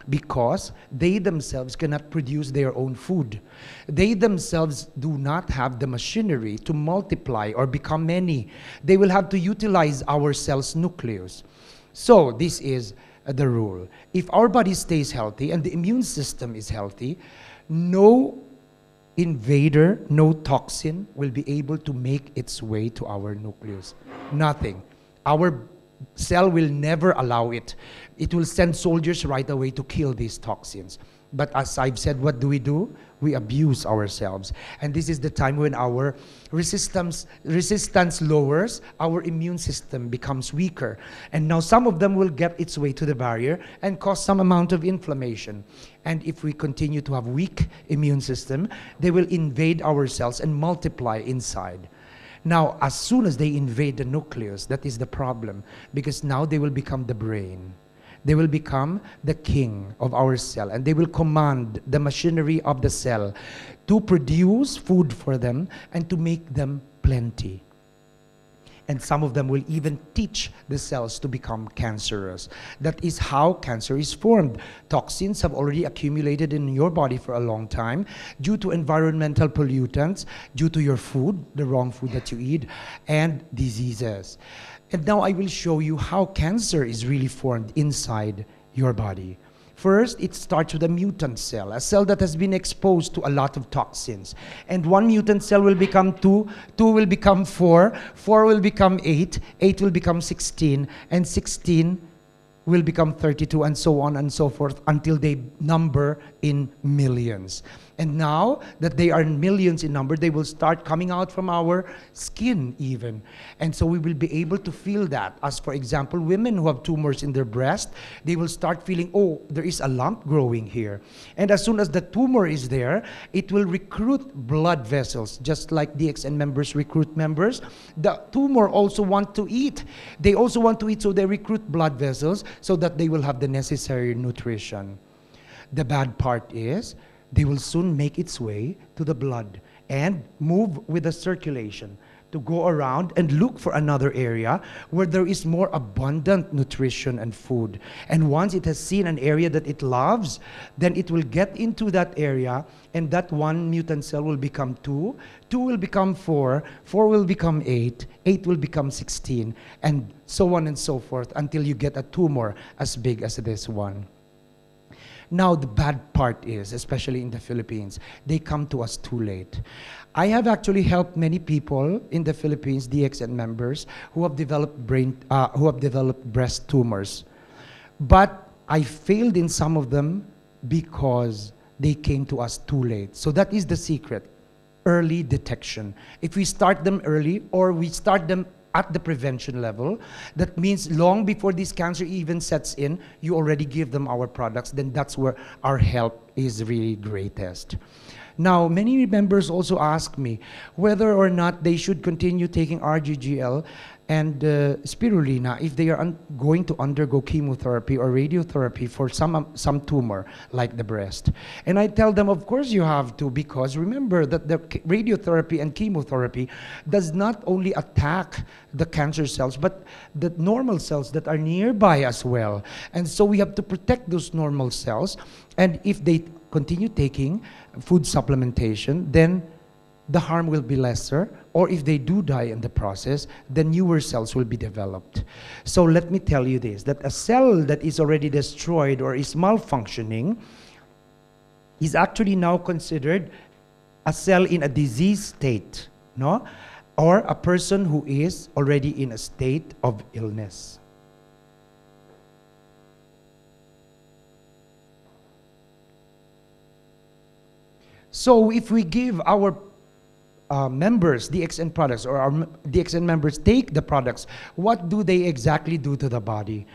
because they themselves cannot produce their own food. They themselves do not have the machinery to multiply or become many. They will have to utilize our cell's nucleus. So this is the rule. If our body stays healthy and the immune system is healthy, no invader, no toxin will be able to make its way to our nucleus. Nothing. Our cell will never allow it. It will send soldiers right away to kill these toxins. But as I've said, what do? We abuse ourselves. And this is the time when our resistance lowers, our immune system becomes weaker. And now some of them will get its way to the barrier and cause some amount of inflammation. And if we continue to have weak immune system, they will invade our cells and multiply inside. Now, as soon as they invade the nucleus, that is the problem, because now they will become the brain. They will become the king of our cell, and they will command the machinery of the cell to produce food for them and to make them plenty. And some of them will even teach the cells to become cancerous. That is how cancer is formed. Toxins have already accumulated in your body for a long time due to environmental pollutants, due to your food, the wrong food that you eat, and diseases. And now I will show you how cancer is really formed inside your body. First, it starts with a mutant cell, a cell that has been exposed to a lot of toxins. And one mutant cell will become 2, 2 will become 4, 4 will become 8, 8 will become 16, and 16 will become 32, and so on and so forth until they number in millions. And now that they are millions in number, they will start coming out from our skin even. And so we will be able to feel that. As for example, women who have tumors in their breast, they will start feeling, oh, there is a lump growing here. And as soon as the tumor is there, it will recruit blood vessels, just like DXN members recruit members. The tumor also want to eat. They also want to eat, so they recruit blood vessels so that they will have the necessary nutrition. The bad part is, they will soon make its way to the blood and move with the circulation to go around and look for another area where there is more abundant nutrition and food. And once it has seen an area that it loves, then it will get into that area, and that one mutant cell will become 2, 2 will become 4, 4 will become 8, 8 will become 16, and so on and so forth until you get a tumor as big as this one. Now, the bad part is, especially in the Philippines, they come to us too late. I have actually helped many people in the Philippines, DXN members, who have developed breast tumors. But I failed in some of them because they came to us too late. So that is the secret, early detection. If we start them early, or we start them at the prevention level, that means long before this cancer even sets in, you already give them our products, then that's where our help is really greatest. Now, many members also ask me whether or not they should continue taking RGGL and spirulina if they are going to undergo chemotherapy or radiotherapy for some tumor like the breast. And I tell them, of course you have to, because remember that the radiotherapy and chemotherapy does not only attack the cancer cells, but the normal cells that are nearby as well. And so we have to protect those normal cells. And if they continue taking food supplementation, then the harm will be lesser, or if they do die in the process, then newer cells will be developed. So let me tell you this, that a cell that is already destroyed or is malfunctioning is actually now considered a cell in a disease state, no? Or a person who is already in a state of illness. So if we give our members DXN products, or our DXN members take the products, what do they exactly do to the body?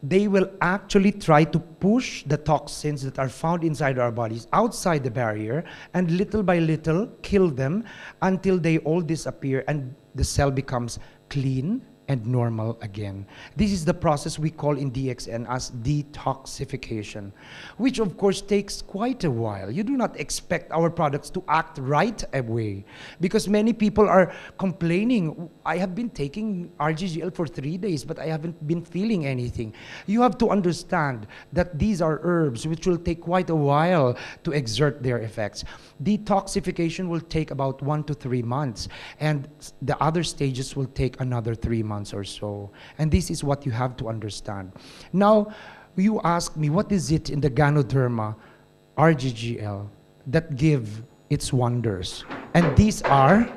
They will actually try to push the toxins that are found inside our bodies outside the barrier, and little by little kill them until they all disappear and the cell becomes clean, and normal again. This is the process we call in DXN as detoxification, which of course takes quite a while. You do not expect our products to act right away because many people are complaining, I have been taking RGGL for 3 days, but I haven't been feeling anything. You have to understand that these are herbs which will take quite a while to exert their effects. Detoxification will take about 1 to 3 months, and the other stages will take another 3 months or so. And this is what you have to understand. Now, you ask me, what is it in the Ganoderma RGGL that give its wonders? And these are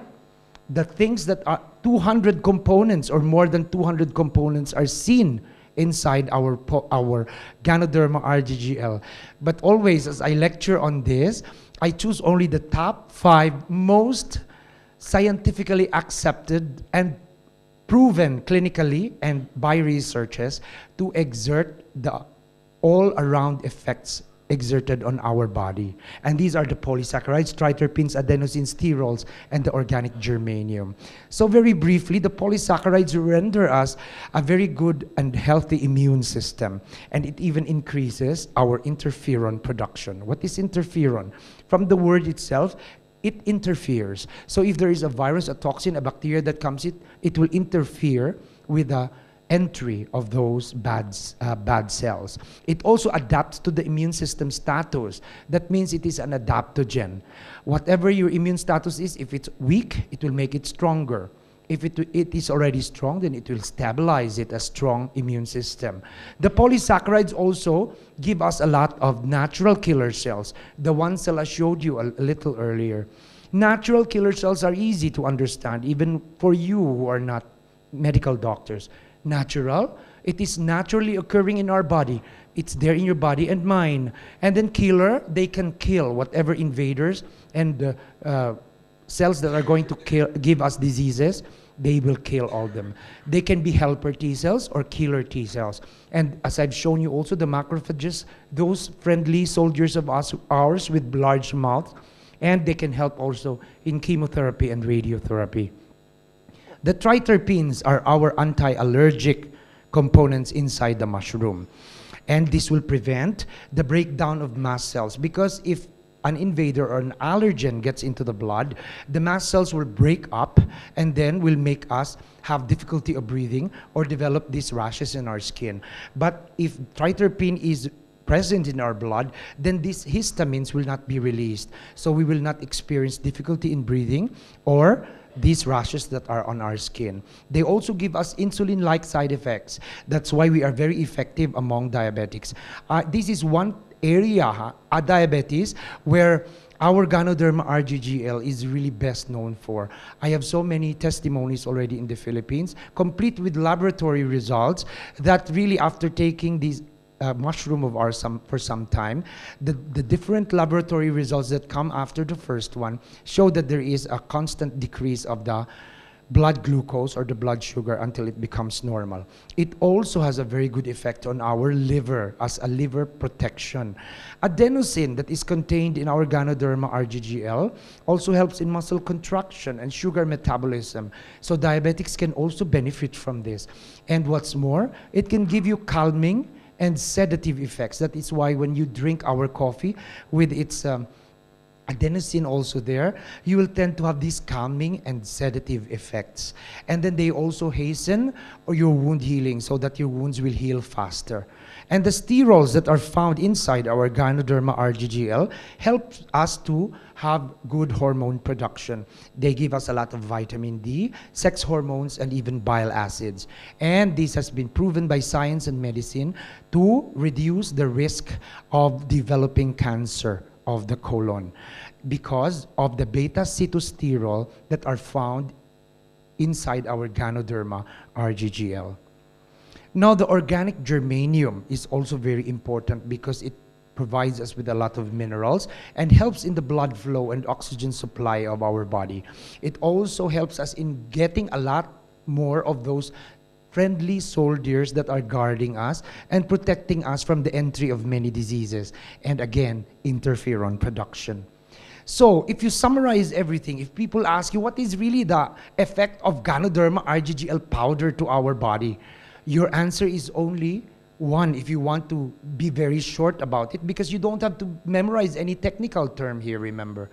the things that are 200 components or more than 200 components are seen inside our Ganoderma RGGL. But always, as I lecture on this, I choose only the top 5 most scientifically accepted and proven clinically and by researchers to exert the all-around effects exerted on our body. And these are the polysaccharides, triterpenes, adenosines, sterols, and the organic germanium. So very briefly, the polysaccharides render us a very good and healthy immune system, and it even increases our interferon production. What is interferon? From the word itself, it interferes. So if there is a virus, a toxin, a bacteria that comes in, it will interfere with the entry of those bad cells. It also adapts to the immune system status. That means it is an adaptogen. Whatever your immune status is, if it's weak, it will make it stronger. If it is already strong, then it will stabilize it, a strong immune system. The polysaccharides also give us a lot of natural killer cells. The one cell I showed you a little earlier. Natural killer cells are easy to understand, even for you who are not medical doctors. Natural, it is naturally occurring in our body. It's there in your body and mine. And then killer, they can kill whatever invaders and cells that are going to give us diseases. They will kill all them. They can be helper T cells or killer T cells. And as I've shown you also, the macrophages, those friendly soldiers of ours with large mouths, and they can help also in chemotherapy and radiotherapy. The triterpenes are our anti-allergic components inside the mushroom. And this will prevent the breakdown of mast cells, because if an invader or an allergen gets into the blood, the mast cells will break up and then will make us have difficulty of breathing or develop these rashes in our skin. But if triterpene is present in our blood, then these histamines will not be released. So we will not experience difficulty in breathing or these rashes that are on our skin. They also give us insulin-like side effects. That's why we are very effective among diabetics. This is one area, diabetes, where our Ganoderma RGGL is really best known for. I have so many testimonies already in the Philippines, complete with laboratory results, that really after taking these mushroom of ours for some time, the different laboratory results that come after the first one show that there is a constant decrease of the blood glucose or the blood sugar until it becomes normal. It also has a very good effect on our liver as a liver protection. Adenosine that is contained in our Ganoderma RGGL also helps in muscle contraction and sugar metabolism. So diabetics can also benefit from this. And what's more, it can give you calming and sedative effects. That is why when you drink our coffee with its adenosine also there, you will tend to have these calming and sedative effects. And then they also hasten your wound healing so that your wounds will heal faster. And the sterols that are found inside our Ganoderma RGGL help us to have good hormone production. They give us a lot of vitamin D, sex hormones, and even bile acids. And this has been proven by science and medicine to reduce the risk of developing cancer of the colon because of the beta-cytosterol that are found inside our Ganoderma RGGL. Now, the organic germanium is also very important because it provides us with a lot of minerals and helps in the blood flow and oxygen supply of our body. It also helps us in getting a lot more of those friendly soldiers that are guarding us and protecting us from the entry of many diseases, and again, interferon production. So if you summarize everything, if people ask you what is really the effect of Ganoderma RGGL powder to our body, your answer is only one if you want to be very short about it, because you don't have to memorize any technical term here, remember.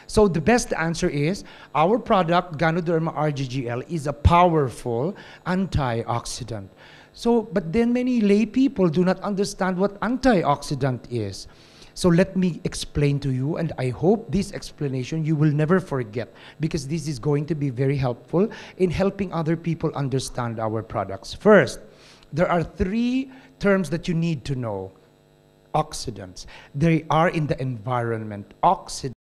So the best answer is our product, Ganoderma RGGL, is a powerful antioxidant. So, but then many lay people do not understand what antioxidant is. So let me explain to you, and I hope this explanation you will never forget, because this is going to be very helpful in helping other people understand our products. First, there are 3 terms that you need to know. Oxidants. They are in the environment. Oxidants